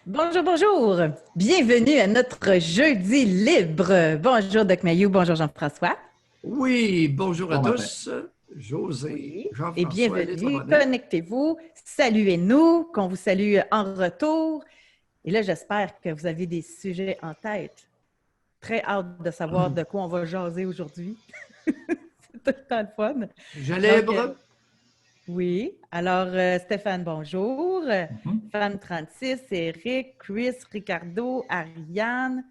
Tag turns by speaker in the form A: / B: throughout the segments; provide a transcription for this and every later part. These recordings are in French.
A: Bonjour, bonjour. Bienvenue à notre jeudi libre. Bonjour, Doc Mayou. Bonjour, Jean-François.
B: Oui, bonjour à
C: Bon matin.
B: tous. José,
A: Oui. Et
B: Jean-François, les
A: bienvenue.
B: abonnés.
A: Connectez-vous. Saluez-nous, qu'on vous salue en retour. Et là, j'espère que vous avez des sujets en tête. Très hâte de savoir de quoi on va jaser aujourd'hui. C'est tout le temps de fun.
B: Sujet
A: Donc,
B: libre.
A: oui. Alors, Stéphane, bonjour.
C: Mhm.
A: Femme 36, Eric, Chris, Ricardo, Ariane.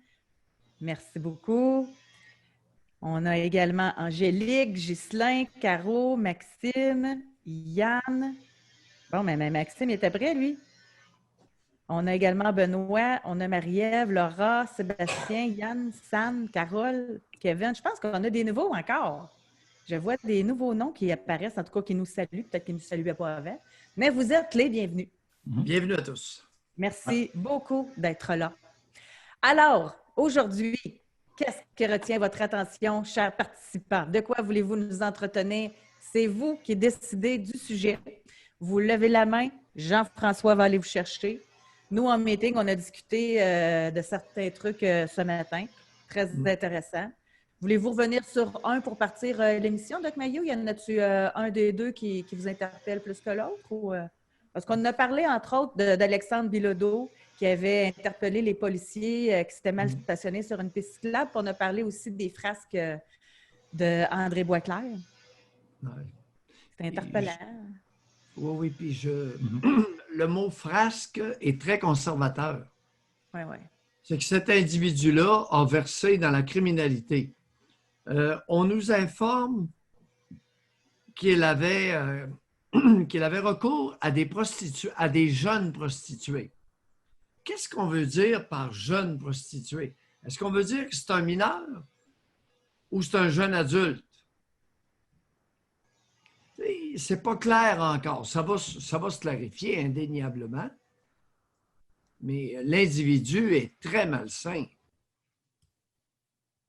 A: Merci beaucoup. On a également Angélique, Ghislain, Caro, Maxime, Yann. Bon, mais Maxime il était prêt, lui. On a également Benoît, on a Marie-Ève, Laura, Sébastien, Yann, Sam, Carole, Kevin. Je pense qu'on a des nouveaux encore. Je vois des nouveaux noms qui apparaissent, en tout cas qui nous saluent, peut-être qu'ils ne nous saluaient pas avant. Mais vous êtes les bienvenus.
B: Bienvenue à tous.
A: Merci beaucoup d'être là. Alors, aujourd'hui, qu'est-ce qui retient votre attention, chers participants? De quoi voulez-vous nous entretenir? C'est vous qui décidez du sujet. Vous levez la main, Jean-François va aller vous chercher. Nous, en meeting, on a discuté de certains trucs ce matin, très intéressant. Voulez-vous revenir sur un pour partir l'émission, Doc Mayou? Y en a-tu un des deux qui vous interpelle plus que l'autre? Parce qu'on a parlé, entre autres, d'Alexandre Bilodeau, qui avait interpellé les policiers qui s'étaient mal stationnés sur une piste cyclable. On a parlé aussi des frasques d'André Boisclair.
B: Ouais.
A: C'était interpellant.
B: Oui, puis le mot frasque est très conservateur.
A: Oui, oui.
B: C'est que cet individu-là a versé dans la criminalité. On nous informe qu'il avait, qu'il avait recours à des prostituées, à des jeunes prostituées. Qu'est-ce qu'on veut dire par jeune prostituée? Est-ce qu'on veut dire que c'est un mineur ou c'est un jeune adulte? C'est pas clair encore. Ça va se clarifier indéniablement. Mais l'individu est très malsain.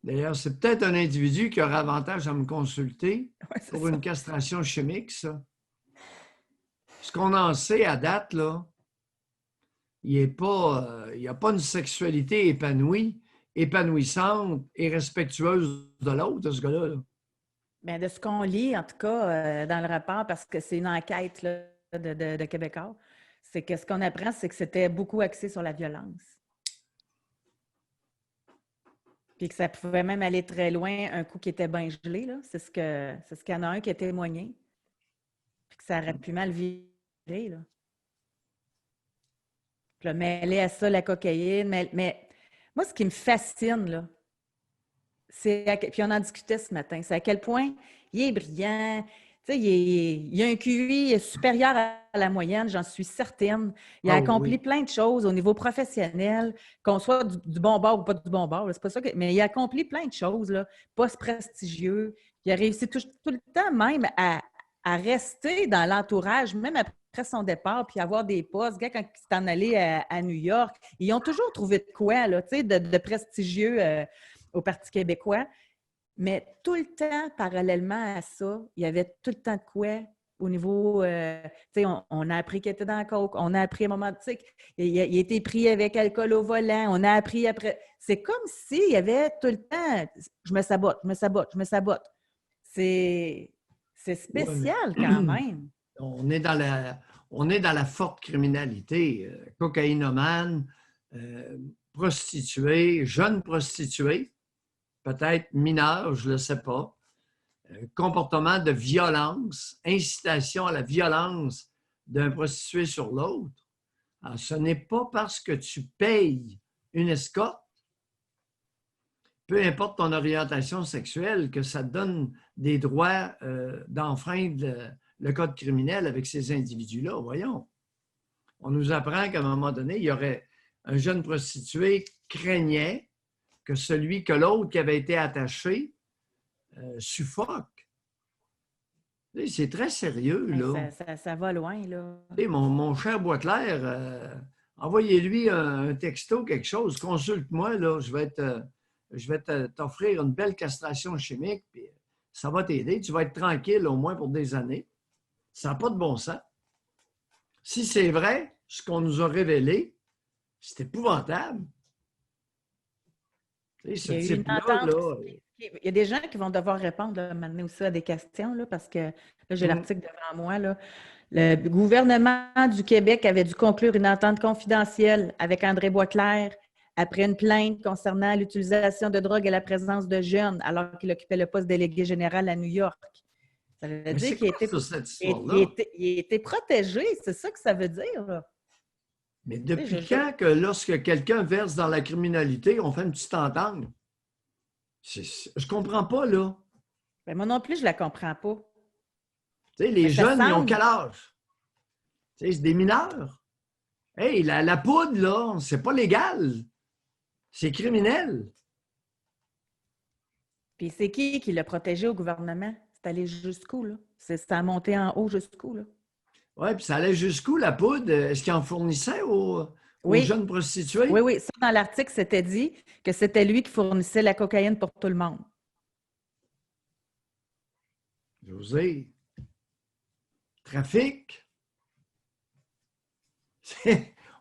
B: D'ailleurs, c'est peut-être un individu qui aura avantage à me consulter pour une castration chimique, ça. Ce qu'on en sait à date, là, il n'y a pas une sexualité épanouie, épanouissante et respectueuse de l'autre, de ce gars-là. Là.
A: Bien, de ce qu'on lit, en tout cas, dans le rapport, parce que c'est une enquête là, de Québécois, c'est que ce qu'on apprend, c'est que c'était beaucoup axé sur la violence. Puis que ça pouvait même aller très loin, un coup qui était bien gelé, là. C'est ce qu'il y en a un qui a témoigné. Puis que ça aurait pu mal virer, là. Puis là, mêler à ça la cocaïne. Mais moi, ce qui me fascine, là, puis on en discutait ce matin, c'est à quel point il est brillant. Tu sais, il a un QI supérieur à la moyenne, j'en suis certaine. Il a accompli plein de choses au niveau professionnel, qu'on soit du bon bord ou pas du bon bord, c'est pas ça mais il a accompli plein de choses, là, post-prestigieux. Il a réussi tout le temps même à rester dans l'entourage, même après son départ, puis avoir des postes. Gars, quand il s'est en allé à New York, ils ont toujours trouvé de quoi, là, tu sais, de prestigieux au Parti québécois. Mais tout le temps, parallèlement à ça, il y avait tout le temps de quoi au niveau, tu sais, on a appris qu'il était dans la coke, on a appris à un moment, tu sais, il a été pris avec alcool au volant, on a appris après. C'est comme s'il y avait tout le temps, je me sabote, je me sabote, je me sabote. C'est spécial quand même.
B: On est dans la forte criminalité, cocaïnomane, prostituée, jeune prostituée, peut-être mineur, je ne le sais pas, comportement de violence, incitation à la violence d'un prostitué sur l'autre. Alors, ce n'est pas parce que tu payes une escorte, peu importe ton orientation sexuelle, que ça te donne des droits d'enfreindre le code criminel avec ces individus-là. Voyons. On nous apprend qu'à un moment donné, il y aurait un jeune prostitué craignait que l'autre qui avait été attaché suffoque. C'est très sérieux, là.
A: Ça va loin, là.
B: Mon cher Boisclair, envoyez-lui un texto, quelque chose, consulte-moi, là, je vais t'offrir une belle castration chimique, puis ça va t'aider. Tu vas être tranquille au moins pour des années. Ça n'a pas de bon sens. Si c'est vrai, ce qu'on nous a révélé, C'est épouvantable. Tu sais, ce
A: Il y a eu une
B: type-là,
A: entente.
B: là,
A: Il y a des gens qui vont devoir répondre là, maintenant aussi à des questions, là, parce que là, j'ai l'article devant moi. Là. Le gouvernement du Québec avait dû conclure une entente confidentielle avec André Boisclair après une plainte concernant l'utilisation de drogue et la présence de jeunes alors qu'il occupait le poste de délégué général à New York. Ça veut
B: mais
A: dire
B: c'est
A: qu'il
B: quoi ça, cette histoire-là?
A: il était protégé, c'est ça que ça veut dire. Là.
B: Mais
A: Tu sais,
B: depuis quand que lorsque quelqu'un verse dans la criminalité, on fait une petite entente? Je ne comprends pas, là.
A: ben, moi non plus, je ne la comprends pas.
B: Tu sais, les
A: Mais ça
B: jeunes, ils ont
A: semble.
B: quel âge? Tu sais, c'est des mineurs. Hey, la poudre, là, c'est pas légal. C'est criminel.
A: Puis c'est qui l'a protégé au gouvernement? C'est allé jusqu'où, là? Ça a monté en haut jusqu'où, là?
B: Oui, puis ça allait jusqu'où, la poudre? Est-ce qu'ils en fournissaient aux
A: Oui,
B: jeunes prostituées?
A: oui. Ça, dans l'article, c'était dit que c'était lui qui fournissait la cocaïne pour tout le monde.
B: José, trafic.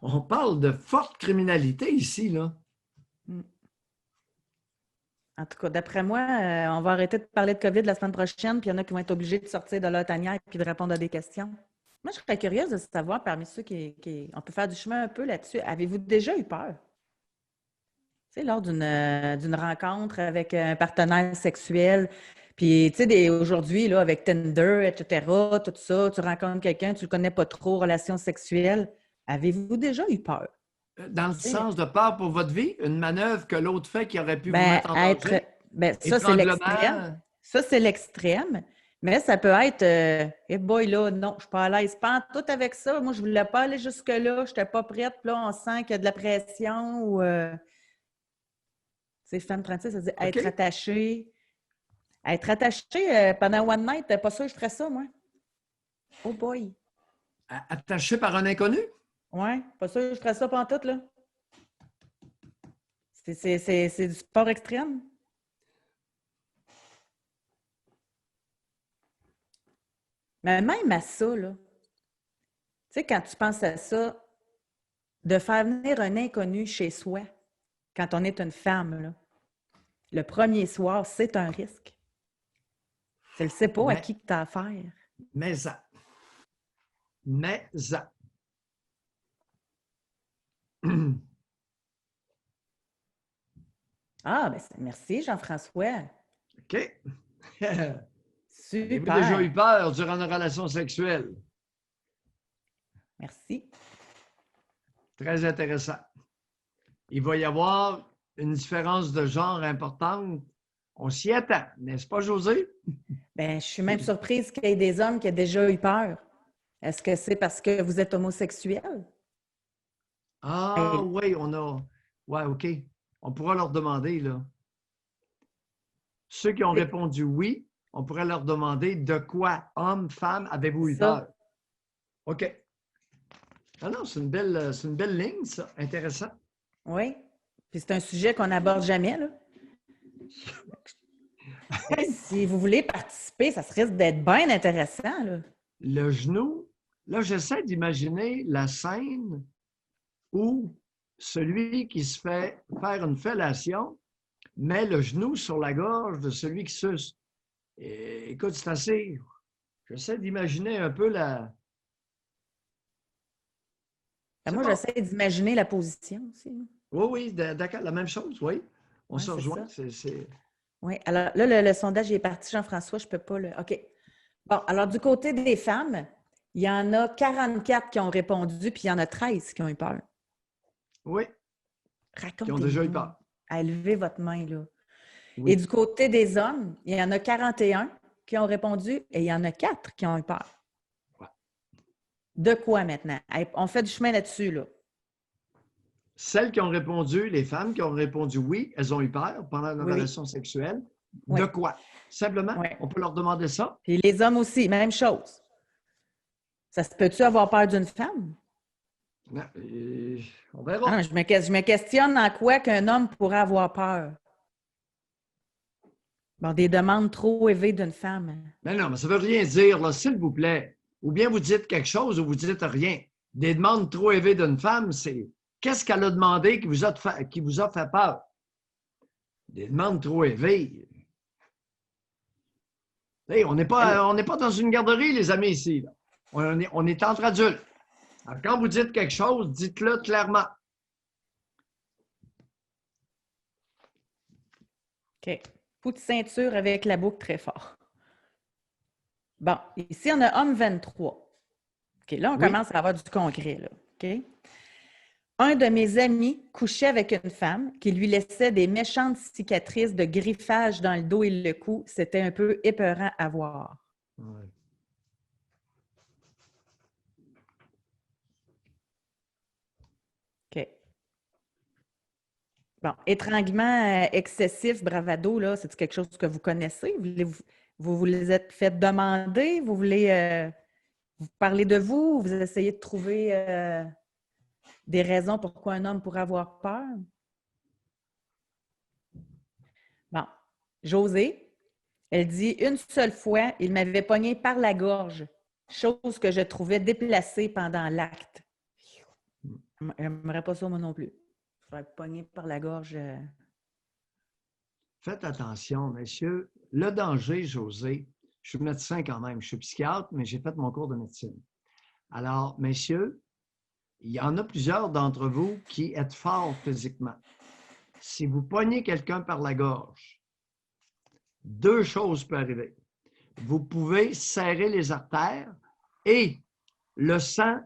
B: On parle de forte criminalité ici, là.
A: En tout cas, d'après moi, on va arrêter de parler de COVID la semaine prochaine, puis il y en a qui vont être obligés de sortir de leur tanière et de répondre à des questions. Moi, je serais curieuse de savoir, parmi ceux on peut faire du chemin un peu là-dessus, avez-vous déjà eu peur? Tu sais, lors d'une rencontre avec un partenaire sexuel, puis tu sais, aujourd'hui, là, avec Tinder, etc., tout ça, tu rencontres quelqu'un, tu ne le connais pas trop, relations sexuelles, avez-vous déjà eu peur?
B: Dans le
A: Tu sais,
B: sens de peur pour votre vie, une manœuvre que l'autre fait qui aurait pu vous
A: ben,
B: mettre en danger,
A: ça, c'est l'extrême.
B: étranglement.
A: Ça, c'est l'extrême. Mais ça peut être, hey boy, là, non, je ne suis pas à l'aise. Pas en tout avec ça. Moi, je ne voulais pas aller jusque-là. Je n'étais pas prête. Puis là, on sent qu'il y a de la pression ou, tu sais, femme 36, ça veut dire
B: OK?
A: être attaché. Être attaché pendant one night, pas sûr que je ferais ça, moi. Oh boy.
B: Attaché par un inconnu?
A: Ouais, pas sûr que je ferais ça pendant tout, là. C'est du sport extrême. Mais même à ça, là, tu sais, quand tu penses à ça, de faire venir un inconnu chez soi, quand on est une femme, là, le premier soir, c'est un risque. Tu ne sais pas à qui tu as affaire.
B: Mais ça. Mais ça.
A: Ah, bien, merci, Jean-François.
B: OK. Avez-vous déjà eu
A: Super.
B: peur durant une relation sexuelle?
A: Merci.
B: Très intéressant. Il va y avoir une différence de genre importante. On s'y attend, n'est-ce pas, José?
A: Bien, je suis même surprise qu'il y ait des hommes qui aient déjà eu peur. Est-ce que c'est parce que vous êtes homosexuel?
B: Ah
A: Hey,
B: oui, on a. Ouais, OK. On pourra leur demander, là. Ceux qui ont répondu oui, on pourrait leur demander de quoi, homme, femme, avez-vous eu
A: ça,
B: peur? OK. Ah non, c'est une belle ligne, ça. Intéressant.
A: oui. Puis c'est un sujet qu'on n'aborde jamais, là. Fait que si vous voulez participer, ça se risque d'être bien intéressant, là.
B: Le genou, là, j'essaie d'imaginer la scène où celui qui se fait faire une fellation met le genou sur la gorge de celui qui suce. Et, écoute, c'est assez. J'essaie d'imaginer un peu la.
A: Ben,
B: C'est
A: moi,
B: bon.
A: j'essaie d'imaginer la position aussi.
B: Oui, oui, d'accord, la même chose, oui. On
A: Oui,
B: se
A: c'est
B: rejoint.
A: ça. Oui, alors là, le sondage il est parti, Jean-François, je ne peux pas le. OK. Bon, alors du côté des femmes, il y en a 44 qui ont répondu, puis il y en a 13 qui ont eu peur.
B: Oui, qui ont déjà eu
A: Racontez-moi.
B: peur.
A: Levez votre main, là. Et
B: Oui.
A: du côté des hommes, il y en a 41 qui ont répondu et il y en a 4 qui ont eu peur.
B: Ouais.
A: De quoi maintenant? On fait du chemin là-dessus, là.
B: Celles qui ont répondu, les femmes qui ont répondu oui, elles ont eu peur pendant une
A: Oui,
B: relation sexuelle.
A: oui,
B: De quoi? Simplement,
A: oui.
B: on peut leur demander ça.
A: Puis les hommes aussi, même chose. Ça se peut-tu avoir peur d'une femme?
B: On
A: Ah
B: verra.
A: non, je me questionne en quoi qu'un homme pourrait avoir peur. Bon, des demandes trop élevées d'une femme.
B: Mais non, mais ça ne veut rien dire, là, s'il vous plaît. Ou bien vous dites quelque chose ou vous dites rien. Des demandes trop élevées d'une femme, c'est qu'est-ce qu'elle a demandé qui vous a fait peur? Des demandes trop élevées. Hey, on n'est pas dans une garderie, les amis, ici. Là. On est entre adultes. Alors, quand vous dites quelque chose, dites-le clairement.
A: OK. Coup de ceinture avec la boucle très fort. Bon, ici, on a homme 23. OK, là, on commence à avoir du concret. Là. OK? Un de mes amis couchait avec une femme qui lui laissait des méchantes cicatrices de griffage dans le dos et le cou. C'était un peu épeurant à voir.
B: Ouais.
A: OK. Bon, étranglement excessif, bravado, là, c'est quelque chose que vous connaissez? Vous vous les êtes fait demander? Vous voulez vous parler de vous? Vous essayez de trouver des raisons pourquoi un homme pourrait avoir peur? Bon, Josée, elle dit une seule fois, il m'avait pogné par la gorge, chose que je trouvais déplacée pendant l'acte. J'aimerais pas ça, moi non plus. Je vais être pogné par la gorge.
B: Faites attention, messieurs. Le danger, José, je suis médecin quand même, je suis psychiatre, mais j'ai fait mon cours de médecine. Alors, messieurs, il y en a plusieurs d'entre vous qui êtes forts physiquement. Si vous pognez quelqu'un par la gorge, deux choses peuvent arriver. Vous pouvez serrer les artères et le sang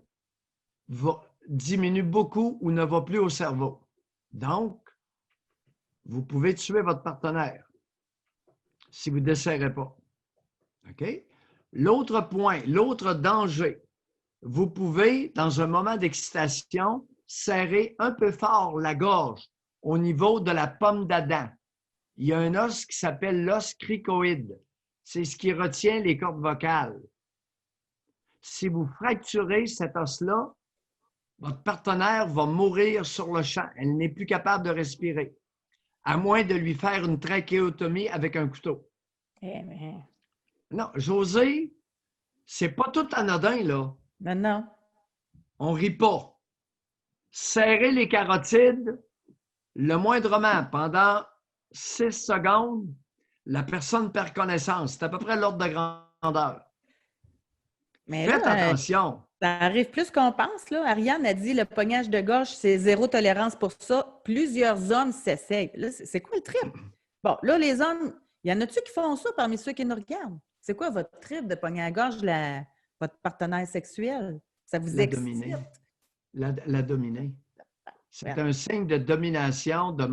B: diminue beaucoup ou ne va plus au cerveau. Donc, vous pouvez tuer votre partenaire si vous ne desserrez pas. OK? L'autre point, l'autre danger, vous pouvez, dans un moment d'excitation, serrer un peu fort la gorge au niveau de la pomme d'Adam. Il y a un os qui s'appelle l'os cricoïde. C'est ce qui retient les cordes vocales. Si vous fracturez cet os-là, votre partenaire va mourir sur le champ. Elle n'est plus capable de respirer, à moins de lui faire une trachéotomie avec un couteau. Non, José, c'est pas tout anodin, là.
A: Non.
B: On rit pas. Serrer les carotides, le moindrement, pendant 6 secondes, la personne perd connaissance. C'est à peu près l'ordre de grandeur.
A: Mais
B: Faites
A: là,
B: attention.
A: Ça arrive plus qu'on pense, là. Ariane a dit le pognage de gorge, c'est zéro tolérance pour ça. Plusieurs hommes s'essayent. Là, c'est quoi le trip? Bon, là, les hommes, il y en a-tu qui font ça parmi ceux qui nous regardent? C'est quoi votre trip de pogner à la gorge votre partenaire sexuel? Ça vous excite?
B: La dominer. C'est un signe de domination de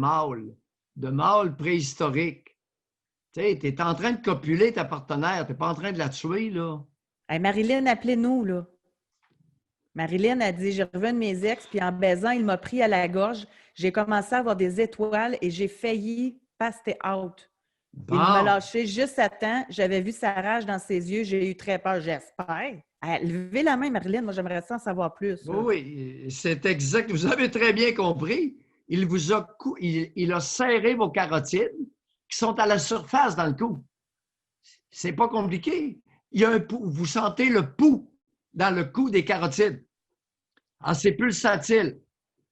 B: mâle préhistorique. Tu sais, tu es en train de copuler ta partenaire, tu n'es pas en train de la tuer, là.
A: Hey, Marilyn, appelez-nous, là. Marilyn a dit, je reviens de mes ex, puis en baisant, il m'a pris à la gorge. J'ai commencé à avoir des étoiles et j'ai failli passer out.
B: Bon.
A: Il m'a lâché juste à temps. J'avais vu sa rage dans ses yeux. J'ai eu très peur, j'espère. Levez la main, Marilyn. Moi, j'aimerais ça en savoir plus.
B: Oui, c'est exact. Vous avez très bien compris. Il a serré vos carotides qui sont à la surface dans le cou. C'est pas compliqué. Il y a un pouls. Vous sentez le pouls dans le cou des carotides. Ah, c'est pulsatile.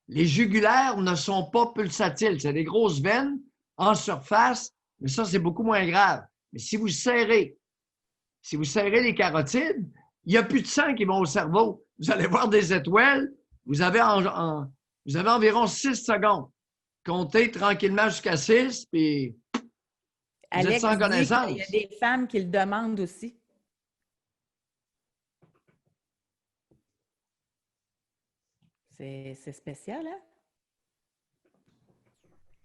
B: Les jugulaires ne sont pas pulsatiles. C'est des grosses veines en surface, mais ça, c'est beaucoup moins grave. Mais si vous serrez les carotides, il n'y a plus de sang qui va au cerveau. Vous allez voir des étoiles. Vous avez environ 6 secondes. Comptez tranquillement jusqu'à 6, puis vous êtes sans connaissance.
A: Il y a des femmes qui le demandent aussi. C'est spécial, hein?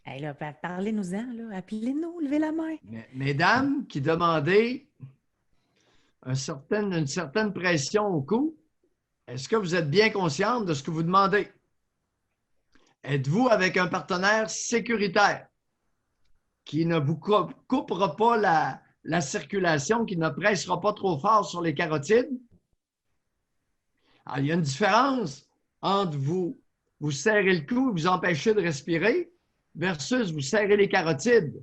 A: Hey, là, parlez-nous-en, là. Appelez-nous, levez la main.
B: Mesdames qui demandaient une certaine pression au cou, est-ce que vous êtes bien consciente de ce que vous demandez? Êtes-vous avec un partenaire sécuritaire qui ne vous coupera pas la circulation, qui ne pressera pas trop fort sur les carotides? Alors, il y a une différence entre vous serrez le cou et vous empêchez de respirer versus vous serrez les carotides.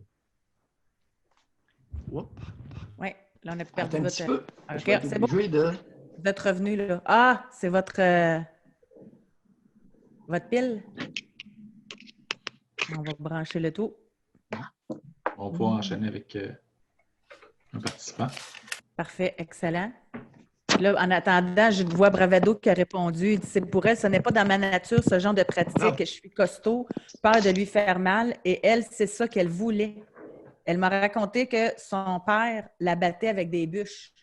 A: Oui, là, on a perdu
B: votre... un petit peu.
A: OK, c'est bon. Vous êtes revenu, là. Ah, c'est votre... Votre pile? On va brancher le tout.
C: On va pouvoir enchaîner avec un participant.
A: Parfait, excellent. Là, en attendant, je vois Bravado qui a répondu. Il dit, c'est pour elle, ce n'est pas dans ma nature ce genre de pratique. Je suis costaud, peur de lui faire mal. Et elle, c'est ça qu'elle voulait. Elle m'a raconté que son père la battait avec des bûches.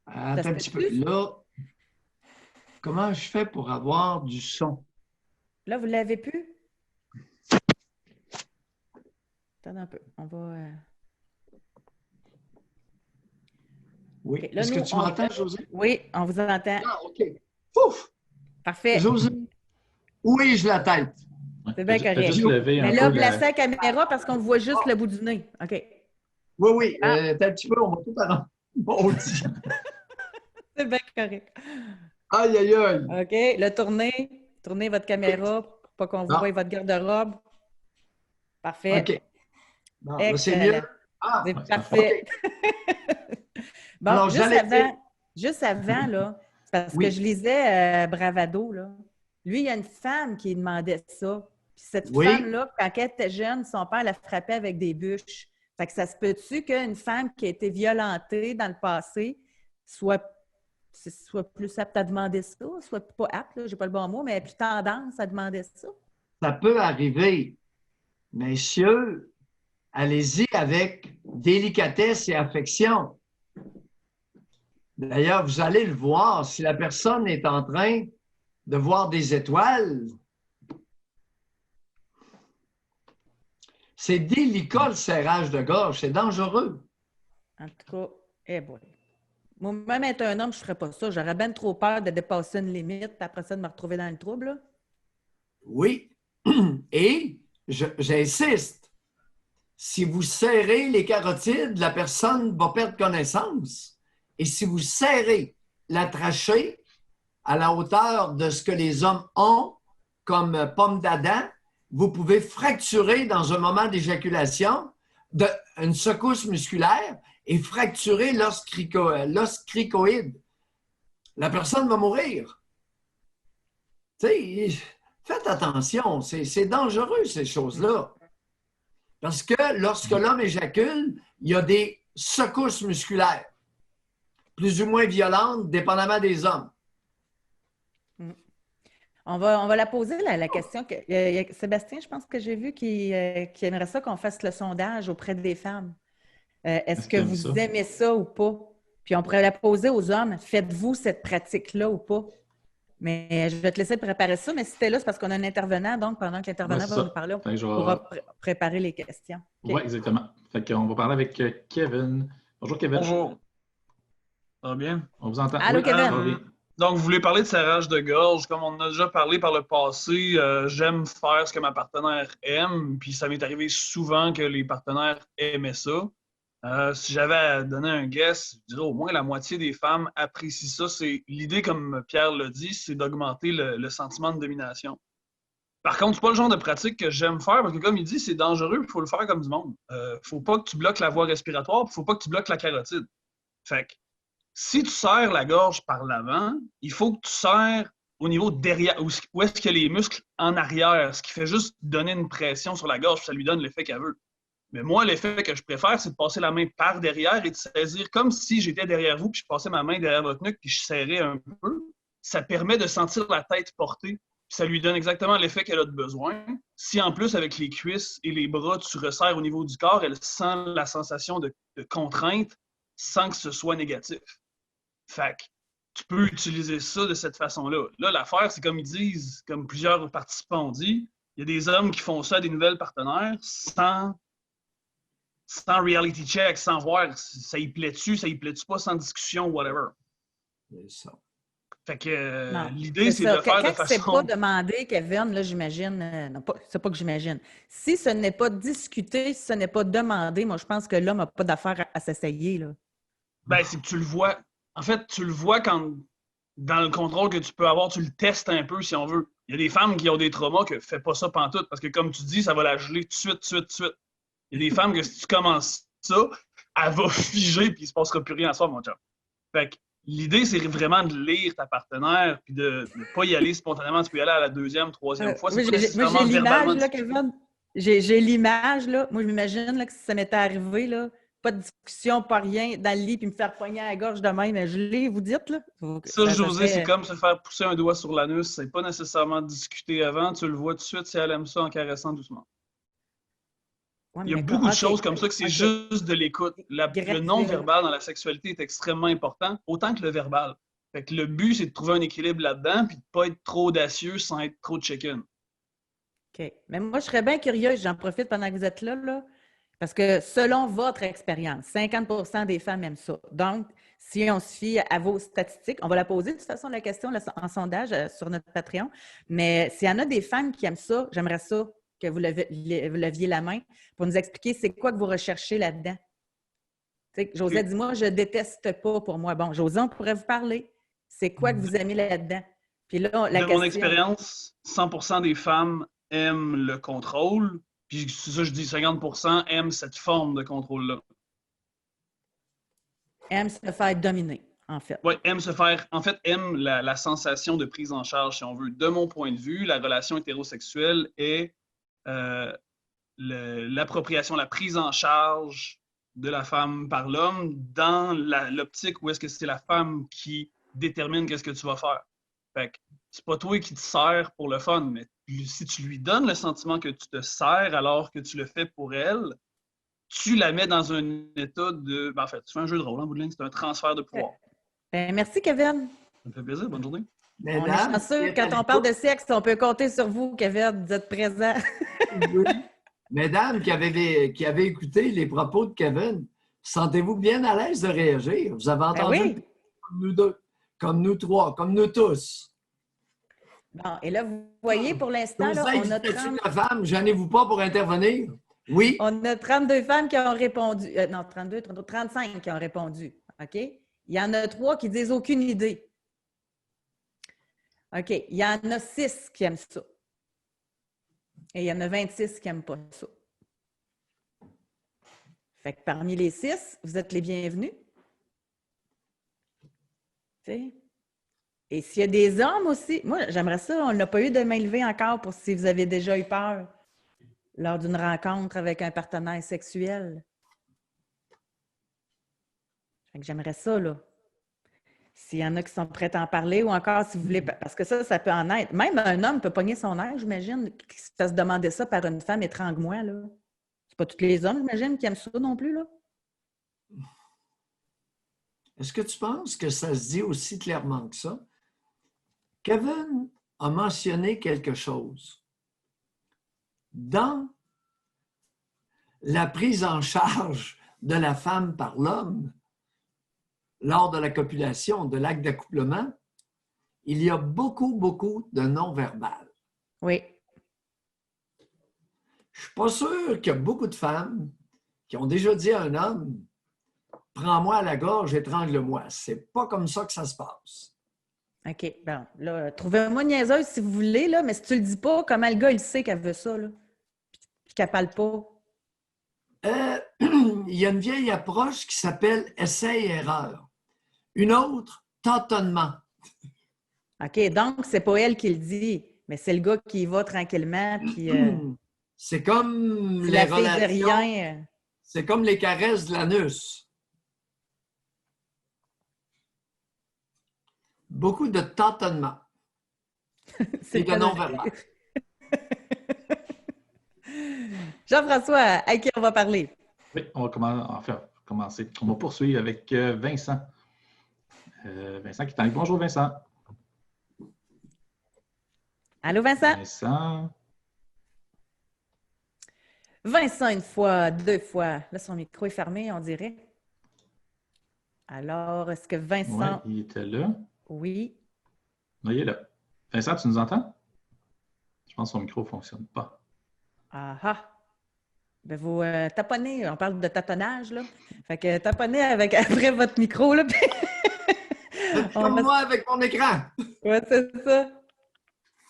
B: Attends un petit peu. Là, comment je fais pour avoir du son?
A: Là, vous l'avez plus? Attendez un peu. On va...
B: Oui.
A: Okay, là,
B: est-ce que tu m'entends, José?
A: Oui, on vous entend.
B: Ah, OK. Pouf!
A: Parfait.
B: José, où ai-je la tête?
A: C'est bien correct.
C: Juste lever
A: mais
C: un
A: là,
C: peu
A: placez la caméra parce qu'on voit juste le bout du nez. OK.
B: Oui, oui. T'as un petit peu, on va tout arranger. Maudit.
A: C'est bien correct.
B: Aïe, aïe, aïe.
A: OK. Là, tournez votre caméra pour pas qu'on voie votre garde-robe. Parfait.
B: OK. Bon,
A: excellent.
B: C'est mieux. Ah,
A: c'est parfait. Okay. Bon, alors, juste avant, là, c'est parce que je lisais Bravado, là. Lui, il y a une femme qui demandait ça. Puis cette femme-là, quand elle était jeune, son père la frappait avec des bûches. Fait que ça se peut-tu qu'une femme qui a été violentée dans le passé soit plus apte à demander ça, soit pas apte, je n'ai pas le bon mot, mais plus tendance à demander ça?
B: Ça peut arriver. Messieurs, allez-y avec délicatesse et affection. D'ailleurs, vous allez le voir, si la personne est en train de voir des étoiles, c'est délicat le serrage de gorge, c'est dangereux.
A: En tout cas, boy. Moi-même, être un homme, je ne ferais pas ça. J'aurais bien trop peur de dépasser une limite, puis après ça, de me retrouver dans le trouble. Là.
B: Oui. Et j'insiste, si vous serrez les carotides, la personne va perdre connaissance. Et si vous serrez la trachée à la hauteur de ce que les hommes ont comme pomme d'Adam, vous pouvez fracturer dans un moment d'éjaculation une secousse musculaire et fracturer l'os cricoïde. La personne va mourir. Tu sais, faites attention, c'est dangereux ces choses-là. Parce que lorsque l'homme éjacule, il y a des secousses musculaires, plus ou moins violentes, dépendamment des hommes.
A: On va la poser, la question. Il y a Sébastien, je pense que j'ai vu, qui aimerait ça qu'on fasse le sondage auprès des femmes. Est-ce que vous aimez ça ou pas? Puis on pourrait la poser aux hommes. Faites-vous cette pratique-là ou pas? Mais je vais te laisser préparer ça. Mais si t'es là, c'est parce qu'on a un intervenant. Donc, pendant que l'intervenant va nous parler, on pourra préparer les questions.
C: Okay? Oui, exactement. Fait qu'on va parler avec Kevin. Bonjour, Kevin.
D: Bonjour. Ça va bien?
C: On vous entend.
A: Allô, Kevin.
D: Donc, vous voulez parler de serrage de gorge. Comme on en a déjà parlé par le passé, j'aime faire ce que ma partenaire aime. Puis ça m'est arrivé souvent que les partenaires aimaient ça. Si j'avais à donner un guess, je dirais au moins la moitié des femmes apprécient ça. C'est l'idée, comme Pierre l'a dit, c'est d'augmenter le sentiment de domination. Par contre, c'est pas le genre de pratique que j'aime faire parce que, comme il dit, c'est dangereux, il faut le faire comme du monde. Faut pas que tu bloques la voie respiratoire, il faut pas que tu bloques la carotide. Fait que, si tu serres la gorge par l'avant, il faut que tu serres au niveau derrière, où est-ce qu'il y a les muscles en arrière, ce qui fait juste donner une pression sur la gorge, puis ça lui donne l'effet qu'elle veut. Mais moi, l'effet que je préfère, c'est de passer la main par derrière et de saisir comme si j'étais derrière vous, puis je passais ma main derrière votre nuque, puis je serrais un peu. Ça permet de sentir la tête portée, puis ça lui donne exactement l'effet qu'elle a de besoin. Si en plus, avec les cuisses et les bras, tu resserres au niveau du corps, elle sent la sensation de contrainte sans que ce soit négatif. Fait que tu peux utiliser ça de cette façon-là. Là, l'affaire, c'est comme ils disent, comme plusieurs participants ont dit, il y a des hommes qui font ça à des nouvelles partenaires sans reality check, sans voir si ça y plaît-tu, ça y plaît-tu pas, sans discussion, whatever.
B: C'est ça.
D: Fait que l'idée, c'est de faire de façon...
A: Quand c'est pas demandé, Kevin, là, j'imagine... non, c'est pas que j'imagine. Si ce n'est pas discuté, si ce n'est pas demandé, moi, je pense que l'homme n'a pas d'affaire à s'essayer, là.
D: Ben, c'est que tu le vois... En fait, tu le vois quand, dans le contrôle que tu peux avoir, tu le testes un peu, si on veut. Il y a des femmes qui ont des traumas que fais pas ça pantoute, parce que comme tu dis, ça va la geler tout de suite. Il y a des femmes que si tu commences ça, elle va figer puis il se passera plus rien à soi, mon chum. Fait que l'idée, c'est vraiment de lire ta partenaire puis de ne pas y aller spontanément. Tu peux y aller à la deuxième, troisième fois. C'est
A: Moi,
D: pas
A: j'ai
D: nécessairement
A: l'image,
D: verbalement
A: là,
D: discuté.
A: Kevin. J'ai l'image, là. Moi, je m'imagine là, que si ça m'était arrivé, là, pas de discussion, pas rien, dans le lit, puis me faire pogner à la gorge de même, je l'ai, vous dites, là?
D: Ça, José, c'est
A: serait...
D: comme se faire pousser un doigt sur l'anus. C'est pas nécessairement discuté avant. Tu le vois tout de suite si elle aime ça en caressant doucement.
A: Ouais,
D: Il y a
A: mais
D: beaucoup de choses comme ça que c'est
A: OK.
D: juste de l'écoute. Le non-verbal dans la sexualité est extrêmement important, autant que le verbal. Fait que le but, c'est de trouver un équilibre là-dedans puis de pas être trop audacieux sans être trop chicken.
A: OK. Mais moi, je serais bien curieuse, j'en profite pendant que vous êtes là, parce que selon votre expérience, 50% des femmes aiment ça. Donc, si on se fie à vos statistiques, on va la poser de toute façon la question là, en sondage sur notre Patreon, mais s'il y en a des femmes qui aiment ça, j'aimerais ça que vous leviez la main pour nous expliquer c'est quoi que vous recherchez là-dedans. José, dis-moi, je déteste pas pour moi. Bon, José, on pourrait vous parler. C'est quoi que vous aimez là-dedans? Puis là, la
D: De
A: question...
D: mon expérience, 100% des femmes aiment le contrôle. Puis c'est ça, je dis 50% aiment cette forme de contrôle-là.
A: Aiment se faire dominer, en fait.
D: Oui, aiment la sensation de prise en charge, si on veut. De mon point de vue, la relation hétérosexuelle est l'appropriation, la prise en charge de la femme par l'homme dans l'optique où est-ce que c'est la femme qui détermine qu'est-ce que tu vas faire. Fait que c'est pas toi qui te sers pour le fun, mais si tu lui donnes le sentiment que tu te sers alors que tu le fais pour elle, tu la mets dans un état de... Ben, en fait, tu fais un jeu de rôle, en bout de ligne, c'est un transfert de pouvoir.
A: Merci, Kevin.
D: Ça me fait plaisir, bonne journée.
A: On est chanceux, quand on parle de sexe, on peut compter sur vous, Kevin, vous êtes présent.
B: Oui. Mesdames qui avaient écouté les propos de Kevin, sentez-vous bien à l'aise de réagir? Vous avez entendu
A: oui.
B: Comme nous deux, comme nous trois, comme nous tous.
A: Bon, et là, vous voyez, pour l'instant, là, on a 30...
B: la femme, gênez-vous pas pour intervenir. Oui.
A: On a 32 femmes qui ont répondu. Non, 32, 35 qui ont répondu. OK? Il y en a 3 qui disent aucune idée. OK. Il y en a 6 qui aiment ça. Et il y en a 26 qui n'aiment pas ça. Fait que parmi les 6, vous êtes les bienvenus. T'sais? Et s'il y a des hommes aussi, moi, j'aimerais ça, on n'a pas eu de main levée encore pour si vous avez déjà eu peur lors d'une rencontre avec un partenaire sexuel. Fait que j'aimerais ça, là. S'il y en a qui sont prêts à en parler ou encore si vous voulez, parce que ça peut en être. Même un homme peut pogner son air, j'imagine, qui se fasse demander ça par une femme étrangle-moi, là. C'est pas tous les hommes, j'imagine, qui aiment ça non plus, là.
B: Est-ce que tu penses que ça se dit aussi clairement que ça? Kevin a mentionné quelque chose. Dans la prise en charge de la femme par l'homme, lors de la copulation, de l'acte d'accouplement, il y a beaucoup, beaucoup de non-verbal.
A: Oui.
B: Je ne suis pas sûr qu'il y a beaucoup de femmes qui ont déjà dit à un homme « Prends-moi à la gorge, étrangle-moi ». C'est pas comme ça que ça se passe.
A: OK. Bon, là, trouvez-moi niaiseuse si vous voulez, là, mais si tu le dis pas, comment le gars, il sait qu'elle veut ça, là? Puis qu'elle parle pas?
B: Il y a une vieille approche qui s'appelle « essai-erreur ». Une autre, tâtonnement.
A: OK, donc c'est pas elle qui le dit, mais c'est le gars qui y va tranquillement, puis...
B: c'est comme
A: si
B: les
A: la fille de
B: relations,
A: rien...
B: c'est comme les caresses de l'anus. Beaucoup de tâtonnement.
A: C'est
B: de non-verbal.
A: Jean-François, à qui on va parler?
C: Oui, on va commencer. On va poursuivre avec Vincent. Vincent qui est en ligne. Bonjour, Vincent.
A: Allô, Vincent?
C: Vincent.
A: Vincent, une fois, 2 fois. Là, son micro est fermé, on dirait. Alors, est-ce que Vincent...
C: Oui, il était là.
A: Oui.
C: Non, il est là. Vincent, tu nous entends? Je pense que son micro ne fonctionne pas.
A: Ah ah! Ben vous taponnez, on parle de taponnage, là. Fait que taponnez après votre micro, là.
B: Comme moi avec mon écran.
A: Oui, c'est ça.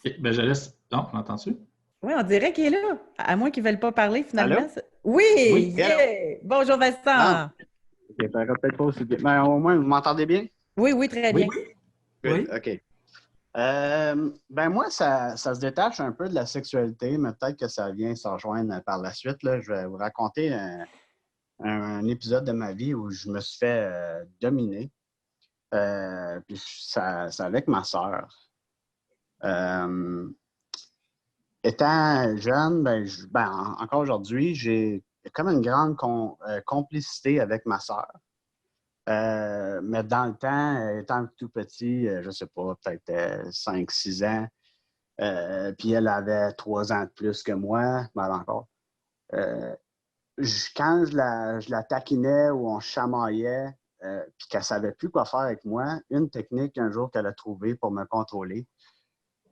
C: OK, ben je laisse... Non, l'entends-tu?
A: Oui, on dirait qu'il est là. À moins qu'ils ne veulent pas parler, finalement.
E: Allô?
A: Oui!
E: Oui,
A: Yeah! Bonjour, Vincent!
E: Ah. OK, peut-être pas aussi bien. Mais au moins, vous m'entendez bien?
A: Oui, oui, très bien.
B: Oui.
E: Good,
B: Oui.
E: OK. Ben moi, ça se détache un peu de la sexualité, mais peut-être que ça vient se rejoindre par la suite. Là. Je vais vous raconter un épisode de ma vie où je me suis fait dominer. Puis c'est avec ma sœur. Étant jeune, encore aujourd'hui, j'ai comme une grande complicité avec ma sœur. Mais dans le temps, étant tout petit, je sais pas, peut-être 5-6 ans, puis elle avait 3 ans de plus que moi, mal encore. Quand je la taquinais ou on chamaillait, puis qu'elle savait plus quoi faire avec moi, une technique un jour qu'elle a trouvée pour me contrôler,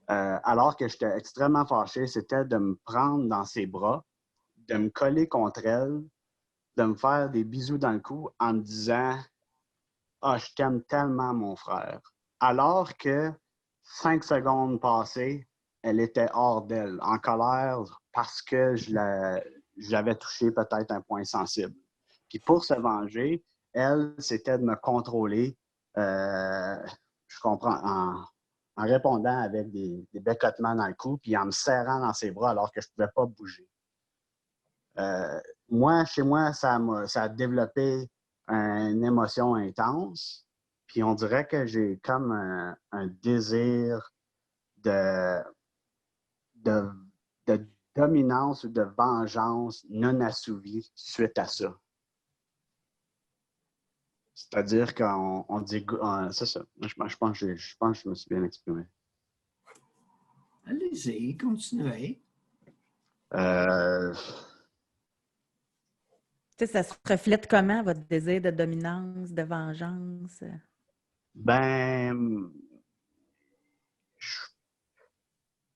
E: alors que j'étais extrêmement fâché, c'était de me prendre dans ses bras, de me coller contre elle, de me faire des bisous dans le cou en me disant « Ah, je t'aime tellement, mon frère. » Alors que 5 secondes passées, elle était hors d'elle, en colère parce que j'avais touché peut-être un point sensible. Puis pour se venger, elle, c'était de me contrôler, je comprends, en répondant avec des bécotements dans le cou, puis en me serrant dans ses bras alors que je ne pouvais pas bouger. Chez moi, ça a développé une émotion intense, puis on dirait que j'ai comme un désir de dominance ou de vengeance non assouvie suite à ça. C'est-à-dire qu'on dit... c'est ça. Je pense que je me suis bien exprimé.
B: Allez-y, continuez.
A: Ça se reflète comment, votre désir de dominance, de vengeance?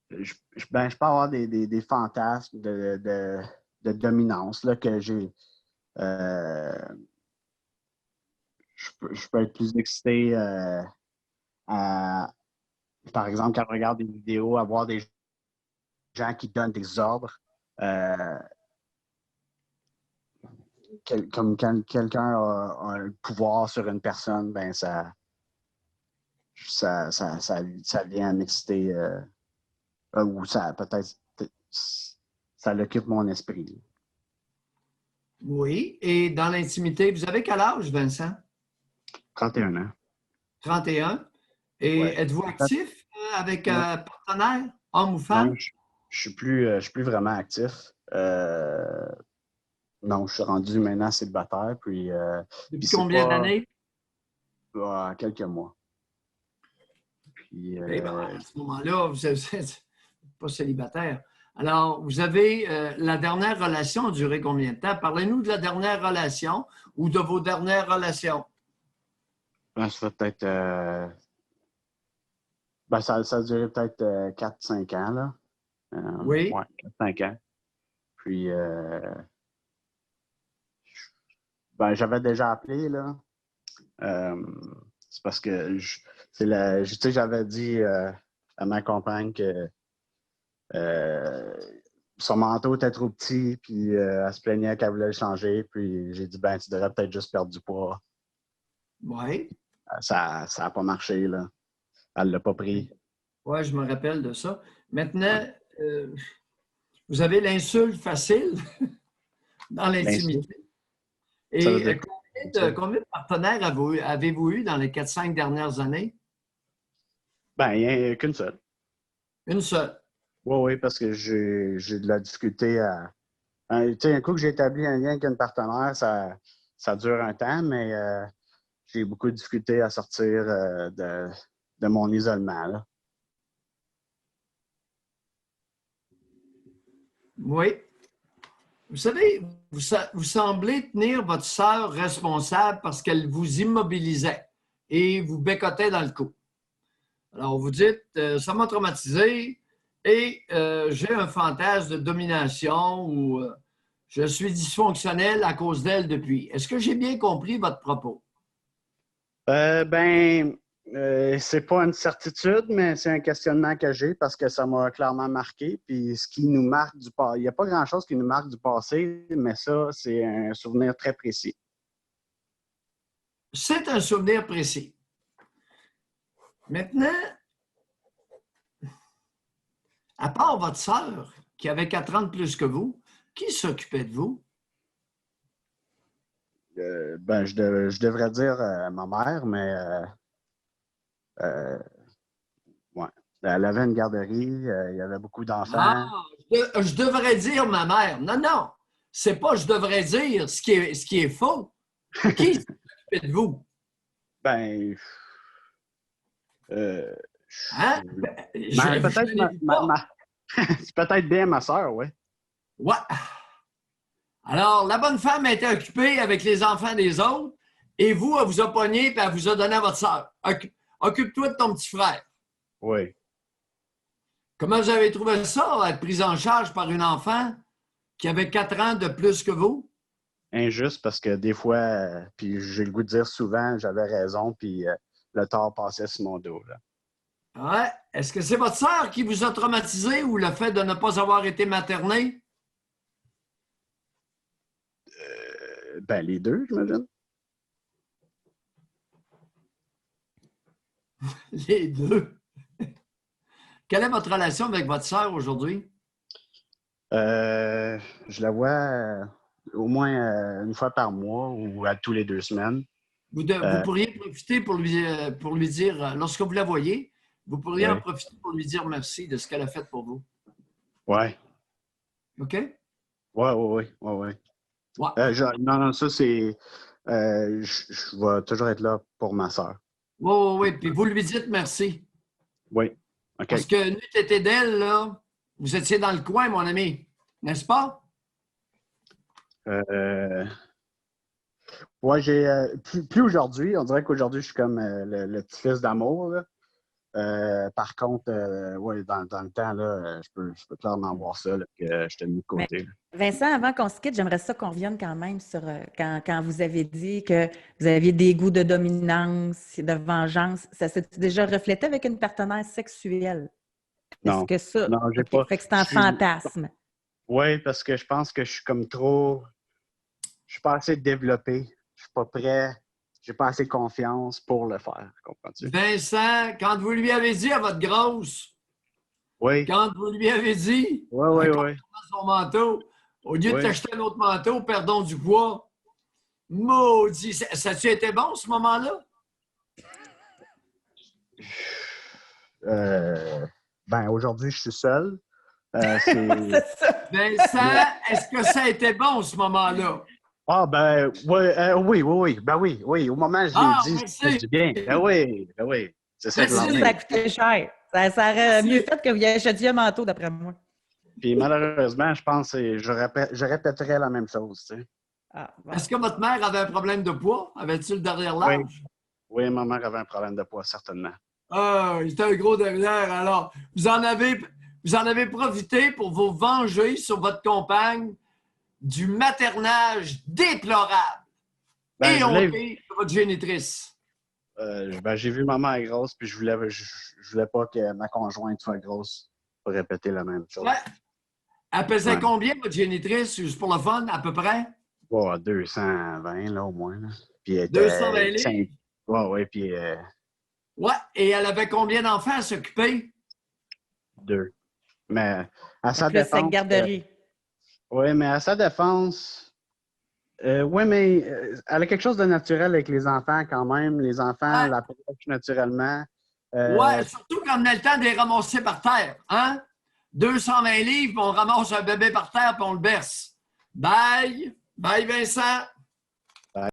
E: Je peux avoir des fantasmes de dominance là, que j'ai. Je peux être plus excité par exemple, quand je regarde des vidéos, à voir des gens qui donnent des ordres. Comme quand quelqu'un a un pouvoir sur une personne, ben ça vient m'exciter. Ou ça peut-être ça l'occupe mon esprit.
B: Oui. Et dans l'intimité, vous avez quel âge, Vincent?
E: 31 ans.
B: 31. Et
E: Ouais.
B: êtes-vous actif avec un partenaire, homme ou
E: Non,
B: femme?
E: je suis plus vraiment actif. Non, je suis rendu maintenant célibataire.
B: Depuis combien d'années?
E: Quelques mois. Puis,
B: À ce moment-là, vous n'êtes pas célibataire. Alors, vous avez la dernière relation a duré combien de temps? Parlez-nous de la dernière relation ou de vos dernières relations.
E: Ça fait peut-être. Ça a duré peut-être 4-5 ans, là.
B: Oui.
E: Ouais, 4-5 ans. Puis, j'avais déjà appelé, là. C'est parce que j'avais dit à ma compagne que son manteau était trop petit, puis elle se plaignait qu'elle voulait le changer. Puis j'ai dit, tu devrais peut-être juste perdre du poids.
B: Oui.
E: Ça n'a pas marché, là. Elle ne l'a pas pris.
B: Oui, je me rappelle de ça. Maintenant, vous avez l'insulte facile dans l'intimité. Et combien de partenaires avez-vous eu dans les 4-5 dernières années?
E: Il n'y a qu'une seule.
B: Une seule?
E: Oui, parce que j'ai de la difficulté à... un coup que j'ai établi un lien avec une partenaire, ça dure un temps, mais j'ai beaucoup de difficulté à sortir de mon isolement, là.
B: Oui. Vous savez, vous semblez tenir votre sœur responsable parce qu'elle vous immobilisait et vous bécotait dans le cou. Alors, vous dites, ça m'a traumatisé et j'ai un fantasme de domination ou je suis dysfonctionnel à cause d'elle depuis. Est-ce que j'ai bien compris votre propos?
E: C'est pas une certitude, mais c'est un questionnement que j'ai parce que ça m'a clairement marqué. Puis ce qui nous marque du passé, il n'y a pas grand-chose qui nous marque du passé, mais ça, c'est un souvenir très précis.
B: C'est un souvenir précis. Maintenant, à part votre sœur, qui avait 4 ans de plus que vous, qui s'occupait de vous?
E: Je devrais dire ma mère, mais ouais. Elle avait une garderie, il y avait beaucoup d'enfants.
B: Ah, je devrais dire ma mère. Non, non. C'est pas je devrais dire ce qui est faux. Qui s'occupait de vous?
E: Ben,
B: Hein?
E: C'est peut-être bien ma sœur, oui.
B: Ouais. Alors, la bonne femme était occupée avec les enfants des autres et vous, elle vous a pogné et elle vous a donné à votre sœur. Occupe-toi de ton petit frère.
E: Oui.
B: Comment vous avez trouvé ça, être prise en charge par une enfant qui avait 4 ans de plus que vous?
E: Injuste parce que des fois, puis j'ai le goût de dire souvent, j'avais raison, puis le tort passait sur mon dos. Là.
B: Ouais. Est-ce que c'est votre sœur qui vous a traumatisé ou le fait de ne pas avoir été materné?
E: Ben, les deux, j'imagine.
B: Les deux. Quelle est votre relation avec votre sœur aujourd'hui?
E: Je la vois au moins une fois par mois ou à tous les 2 semaines.
B: Vous pourriez profiter pour lui dire, lorsque vous la voyez, vous pourriez en profiter pour lui dire merci de ce qu'elle a fait pour vous.
E: Oui.
B: OK?
E: Oui.
B: Ouais.
E: Non, ça, c'est... je vais toujours être là pour ma sœur.
B: Oui. Puis vous lui dites merci.
E: Oui. OK.
B: Parce que nous, t'étais d'elle, là. Vous étiez dans le coin, mon ami. N'est-ce pas?
E: Ouais, j'ai... plus aujourd'hui. On dirait qu'aujourd'hui, je suis comme le petit-fils d'amour, là. Par contre, ouais, dans le temps, là, je peux clairement voir ça, là, que j'étais mis de côté.
A: Vincent, avant qu'on se quitte, j'aimerais ça qu'on revienne quand même sur quand vous avez dit que vous aviez des goûts de dominance, de vengeance. Ça s'est déjà reflété avec une partenaire sexuelle?
E: Non.
A: Est-ce que ça...
E: Non, j'ai
A: okay.
E: pas.
A: Fait que c'est un fantasme.
E: Oui, parce que je pense que je suis comme trop... Je suis pas assez développé. Je suis pas prêt. J'ai pas assez confiance pour le faire. Comprends-tu?
B: Vincent, quand vous lui avez dit à votre grosse,
E: Oui.
B: quand vous lui avez dit,
E: Oui.
B: son manteau, au lieu de t'acheter un autre manteau, perdons du poids, maudit, ça a-tu été bon ce moment-là?
E: Ben, aujourd'hui, je suis seul.
B: C'est ça. Vincent, est-ce que ça a été bon ce moment-là?
E: Ah, ben, oui. Ben oui. Au moment où je l'ai dit, c'était du bien. Ben oui. C'est ça que
A: ça a coûté cher. Ça aurait mieux fait que vous achetiez un manteau, d'après moi.
E: Puis malheureusement, je pense que je répéterais la même chose. Tu sais.
B: Bon. Est-ce que votre mère avait un problème de poids? Avait-il le derrière l'âge?
E: Oui, ma mère avait un problème de poids, certainement.
B: Ah, il était un gros derrière. Alors, vous en avez profité pour vous venger sur votre compagne du maternage déplorable et honteux de votre génitrice.
E: J'ai vu ma mère grosse, puis je voulais pas que ma conjointe soit grosse pour répéter la même chose.
B: Ouais. Elle pesait combien, votre génitrice, juste pour le fun, à peu près?
E: 220, là, au moins. Là. Puis elle était
B: 220 livres?
E: Oui, puis...
B: Ouais, et elle avait combien d'enfants à s'occuper?
E: 2. Mais à sa
A: plus
E: défense...
A: cette garderie.
E: Oui, mais à sa défense... oui, mais elle a quelque chose de naturel avec les enfants quand même. Les enfants l'approchent naturellement.
B: Oui, surtout quand on a le temps de les ramasser par terre. Hein? 220 livres, puis on ramasse un bébé par terre, puis on le berce. Bye! Bye, Vincent!
E: Bye.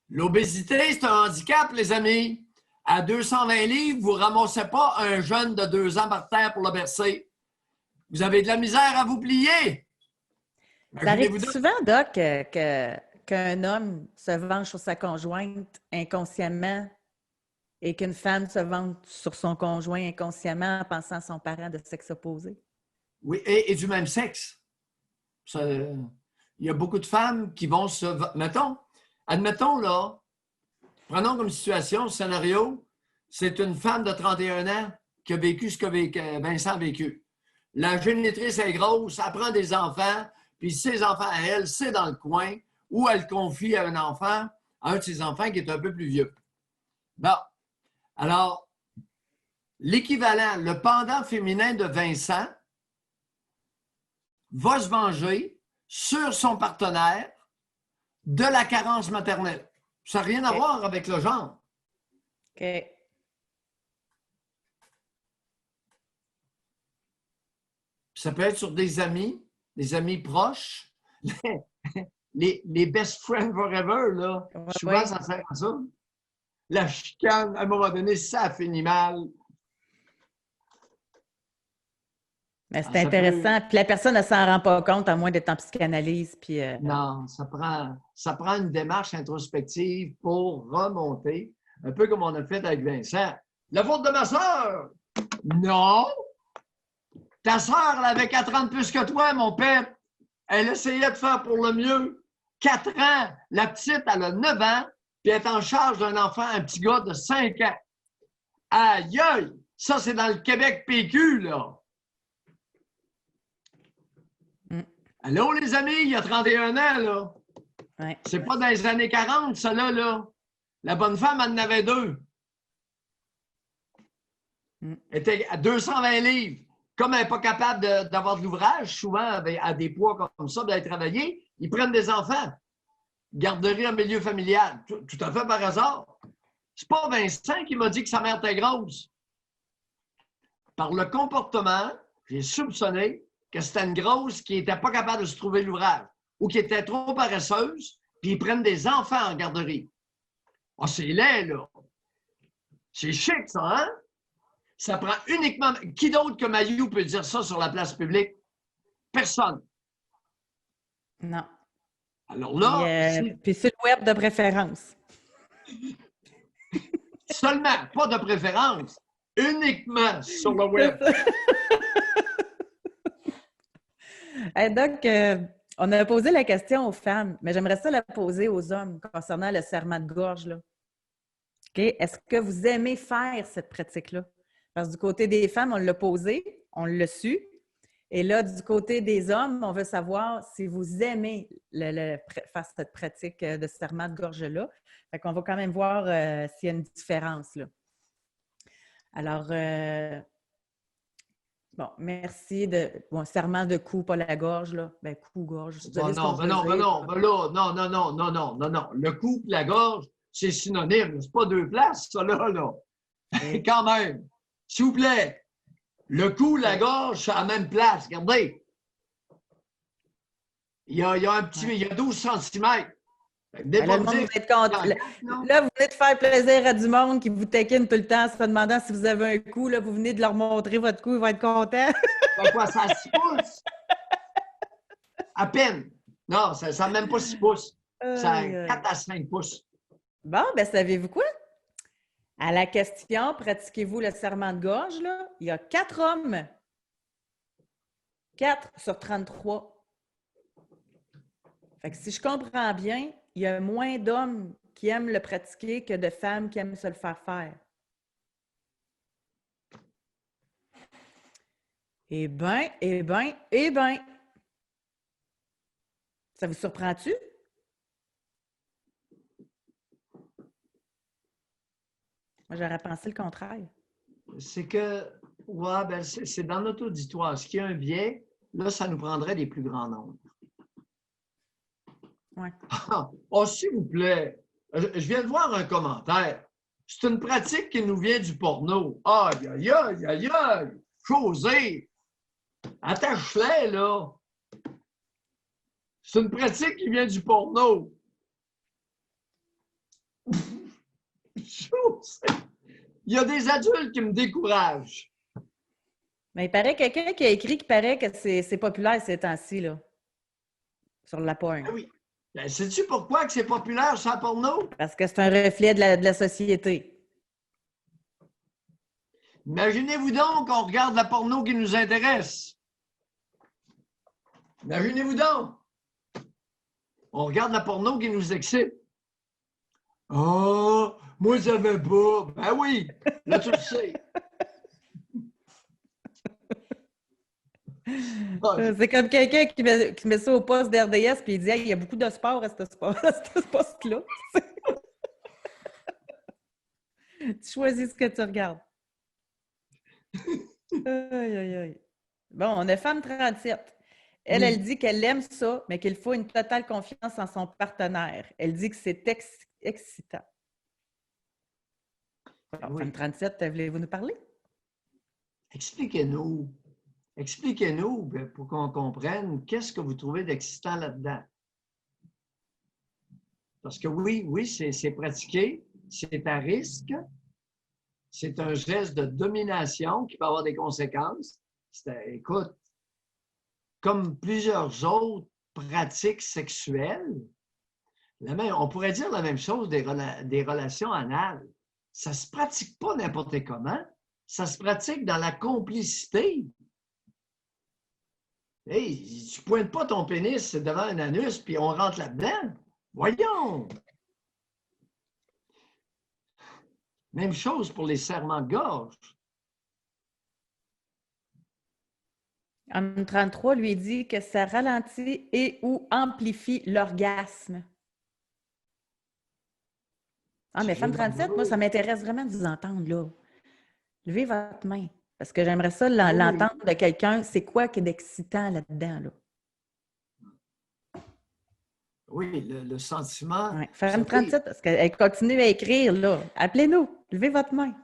B: L'obésité, c'est un handicap, les amis. À 220 livres, vous ne ramassez pas un jeune de 2 ans par terre pour le bercer. Vous avez de la misère à vous plier.
A: Ça arrive souvent, Doc, qu'un homme se venge sur sa conjointe inconsciemment et qu'une femme se venge sur son conjoint inconsciemment en pensant à son parent de sexe opposé.
B: Oui, et du même sexe. Il y a beaucoup de femmes qui vont se... Admettons, là, prenons comme situation, scénario, c'est une femme de 31 ans qui a vécu ce que Vincent a vécu. La génitrice est grosse, elle prend des enfants, puis ses enfants à elle, c'est dans le coin, où elle confie à un de ses enfants qui est un peu plus vieux. Bon. Alors, l'équivalent, le pendant féminin de Vincent va se venger sur son partenaire de la carence maternelle. Ça n'a rien à voir avec le genre.
A: OK.
B: Ça peut être sur des amis proches, les best friends forever, là.
A: Ouais,
B: Souvent,
A: ouais.
B: ça sert à ça. La chicane, à un moment donné, ça finit mal.
A: Mais c'est
B: Ah, ça
A: intéressant. Puis la personne ne s'en rend pas compte, à moins d'être en psychanalyse. Puis,
B: Non, ça prend une démarche introspective pour remonter, un peu comme on a fait avec Vincent. La faute de ma soeur! Non! Ta soeur, elle avait 4 ans de plus que toi, mon père. Elle essayait de faire pour le mieux. 4 ans. La petite, elle a 9 ans, puis elle est en charge d'un enfant, un petit gars de 5 ans. Aïe, aïe! Ça, c'est dans le Québec PQ, là. Allô, les amis, il y a 31 ans, là.
A: ouais.
B: C'est pas dans les années 40, ça, là. La bonne femme, elle en avait 2. Elle était à 220 livres. Comme elle n'est pas capable d'avoir de l'ouvrage, souvent à des poids comme ça, d'aller travailler, ils prennent des enfants. Garderie en milieu familial. Tout à fait par hasard. C'est pas Vincent qui m'a dit que sa mère était grosse. Par le comportement, j'ai soupçonné que c'était une grosse qui n'était pas capable de se trouver l'ouvrage ou qui était trop paresseuse, puis ils prennent des enfants en garderie. Ah, c'est laid, là. C'est chic, ça, hein? Ça prend uniquement... Qui d'autre que Mayou peut dire ça sur la place publique? Personne.
A: Non.
B: Alors là...
A: Puis sur le web de préférence.
B: Seulement, pas de préférence. Uniquement sur le web.
A: Hey, donc, on a posé la question aux femmes, mais j'aimerais ça la poser aux hommes concernant le serrement de gorge, là. OK? Est-ce que vous aimez faire cette pratique-là? Parce que du côté des femmes, on l'a posé, on l'a su. Et là, du côté des hommes, on veut savoir si vous aimez faire cette pratique de serrement de gorge-là. Fait qu'on va quand même voir s'il y a une différence, là. Alors, bon, merci bon, serment de cou, pas la gorge, là. Ben, cou, gorge.
B: Non. Le cou et la gorge, c'est synonyme. C'est pas 2 places, ça, là. Et quand même, s'il vous plaît, le cou, la gorge, c'est à la même place. Regardez. Il y a 12 cm.
A: Là, vous venez de faire plaisir à du monde qui vous taquine tout le temps en se demandant si vous avez un coup. Là, vous venez de leur montrer votre cou, ils vont être contents.
B: Quoi, ça a 6 pouces? À peine. Non, ça n'a même pas 6 pouces. Ça a 4 à 5 pouces.
A: Bon, bien, savez-vous quoi? À la question, pratiquez-vous le serrement de gorge, là? Il y a 4 hommes. 4 sur 33. Fait que si je comprends bien, il y a moins d'hommes qui aiment le pratiquer que de femmes qui aiment se le faire faire. Eh bien. Ça vous surprend-tu? Moi, j'aurais pensé le contraire.
B: C'est que, ouais, ben c'est dans notre auditoire. Ce qui est un biais, là, ça nous prendrait des plus grands nombres.
A: Ouais.
B: Oh, s'il vous plaît, je viens de voir un commentaire. C'est une pratique qui nous vient du porno. Aïe, aïe, aïe, aïe, aïe. José, attache-les, là. C'est une pratique qui vient du porno. José. Il y a des adultes qui me découragent.
A: Mais il paraît quelqu'un qui a écrit qu'il paraît que c'est populaire ces temps-ci, là. Sur la porn.
B: Ah oui. Ben, sais-tu pourquoi que c'est populaire sur la porno?
A: Parce que c'est un reflet de la société.
B: Imaginez-vous donc qu'on regarde la porno qui nous intéresse. Imaginez-vous donc. On regarde la porno qui nous excite. Oh, moi, je savais pas. Ben oui, là, tu le sais.
A: C'est comme quelqu'un qui met ça au poste d'RDS puis il dit hey, il y a beaucoup de sport à ce poste-là. Tu choisis ce que tu regardes. Aïe, aïe, aïe. Bon, on a femme 37. Elle, elle dit qu'elle aime ça, mais qu'il faut une totale confiance en son partenaire. Elle dit que c'est excitant. Alors,
B: Oui.
A: femme 37, voulez-vous nous parler?
B: Expliquez-nous. Expliquez-nous pour qu'on comprenne qu'est-ce que vous trouvez d'excitant là-dedans. Parce que oui, c'est pratiqué, c'est à risque, c'est un geste de domination qui peut avoir des conséquences. Écoute, comme plusieurs autres pratiques sexuelles, on pourrait dire la même chose des relations anales. Ça ne se pratique pas n'importe comment, ça se pratique dans la complicité. Hey, tu ne pointes pas ton pénis devant un anus puis on rentre là-dedans. Voyons! Même chose pour les serrements de gorge.
A: Homme 33 lui dit que ça ralentit et ou amplifie l'orgasme. Ah, mais femme 37, moi, ça m'intéresse vraiment de vous entendre, là. Levez votre main, parce que j'aimerais ça l'entendre de quelqu'un. C'est quoi qui est d'excitant là-dedans, là?
B: Oui, le sentiment.
A: Ouais. Femme 37, parce qu'elle continue à écrire, là. Appelez-nous, levez votre main.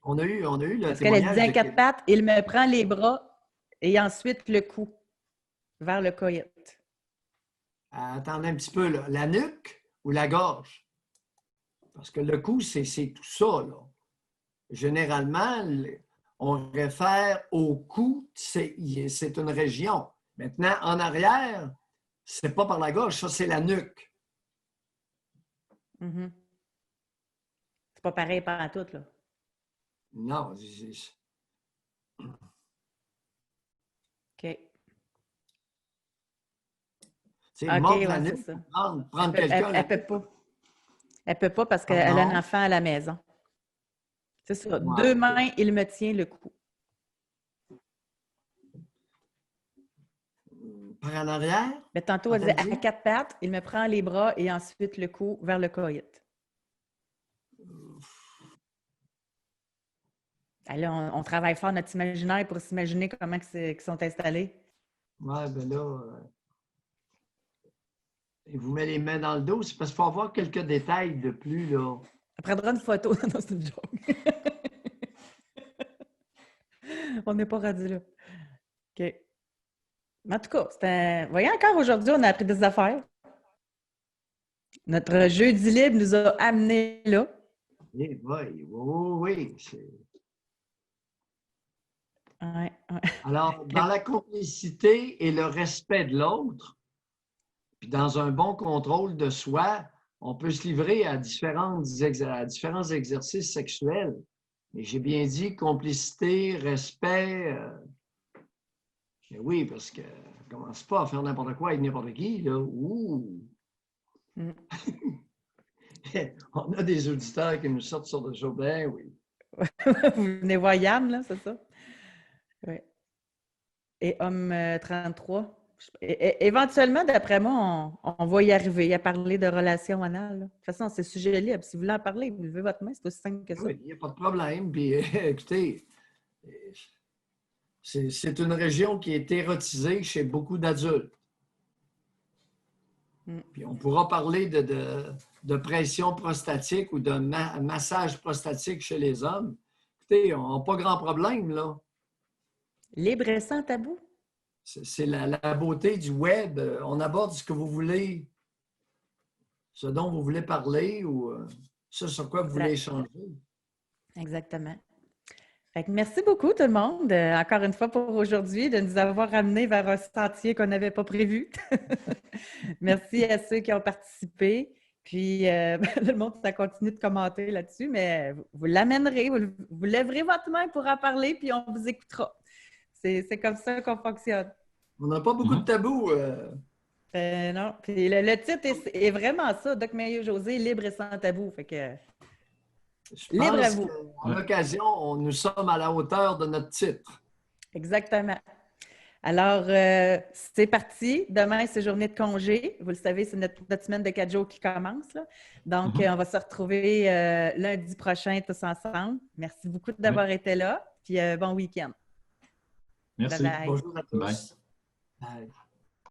B: On a eu le
A: parce qu'elle
B: témoignage
A: dit à quatre pattes, il me prend les bras et ensuite le cou vers le coït.
B: Attendez un petit peu, là. La nuque ou la gorge? Parce que le cou, c'est tout ça, là. Généralement, on réfère au cou, c'est une région. Maintenant, en arrière, c'est pas par la gorge, ça, c'est la nuque.
A: Mm-hmm. C'est pas pareil partout, là.
B: Non.
A: OK.
B: Mordre la nuque, prendre quelqu'un.
A: Elle peut pas. Elle peut pas parce qu'elle a un enfant à la maison. C'est ça. Ouais. 2 mains, il me tient le cou.
B: Par en arrière?
A: Mais tantôt, elle disait à 4 pattes, il me prend les bras et ensuite le cou vers le coït. Là, on travaille fort notre imaginaire pour s'imaginer comment ils sont installés.
B: Oui, bien là, il vous met les mains dans le dos. C'est parce qu'il faut avoir quelques détails de plus, là.
A: Elle prendra une photo. Non, c'est une joke. On n'est pas rendu là. OK. Mais en tout cas, vous voyez, encore aujourd'hui, on a appris des affaires. Notre jeudi libre nous a amenés là.
B: Oui.
A: Ouais.
B: Alors, dans la complicité et le respect de l'autre, puis dans un bon contrôle de soi, on peut se livrer à différents exercices sexuels. Mais j'ai bien dit complicité, respect. Mais oui, parce qu'on ne commence pas à faire n'importe quoi avec n'importe qui, là. Ouh! On a des auditeurs qui nous sortent sur le show, ben oui.
A: Vous venez voir Yann, là, c'est ça? Oui. Et homme 33. Éventuellement, d'après moi, on va y arriver à parler de relations anales. De toute façon, c'est sujet libre. Si vous voulez en parler, vous levez votre main, c'est aussi simple que ça.
B: Oui, il n'y a pas de problème. Puis, écoutez, c'est une région qui est érotisée chez beaucoup d'adultes. Puis on pourra parler de pression prostatique ou de massage prostatique chez les hommes. Écoutez, on n'a pas grand problème, là.
A: Libre et sans tabou.
B: C'est la beauté du web. On aborde ce que vous voulez, ce dont vous voulez parler ou ce sur quoi vous voulez échanger.
A: Exactement. Fait que merci beaucoup tout le monde, encore une fois pour aujourd'hui, de nous avoir ramenés vers un sentier qu'on n'avait pas prévu. Merci à ceux qui ont participé. Puis, le monde, ça continue de commenter là-dessus, mais vous l'amènerez, vous lèverez votre main pour en parler, puis on vous écoutera. C'est comme ça qu'on fonctionne.
B: On n'a pas beaucoup de tabous.
A: Non. Puis le titre est vraiment ça, Doc Mario-José, libre et sans tabou. Fait que... Libre à vous.
B: En l'occasion, nous sommes à la hauteur de notre titre.
A: Exactement. Alors, c'est parti. Demain, c'est journée de congé. Vous le savez, c'est notre semaine de 4 jours qui commence, là. Donc, on va se retrouver lundi prochain tous ensemble. Merci beaucoup d'avoir été là. Puis bon week-end.
C: Merci.
A: Bye bye.
F: Bonjour à tous.
C: Bye.
F: Bye.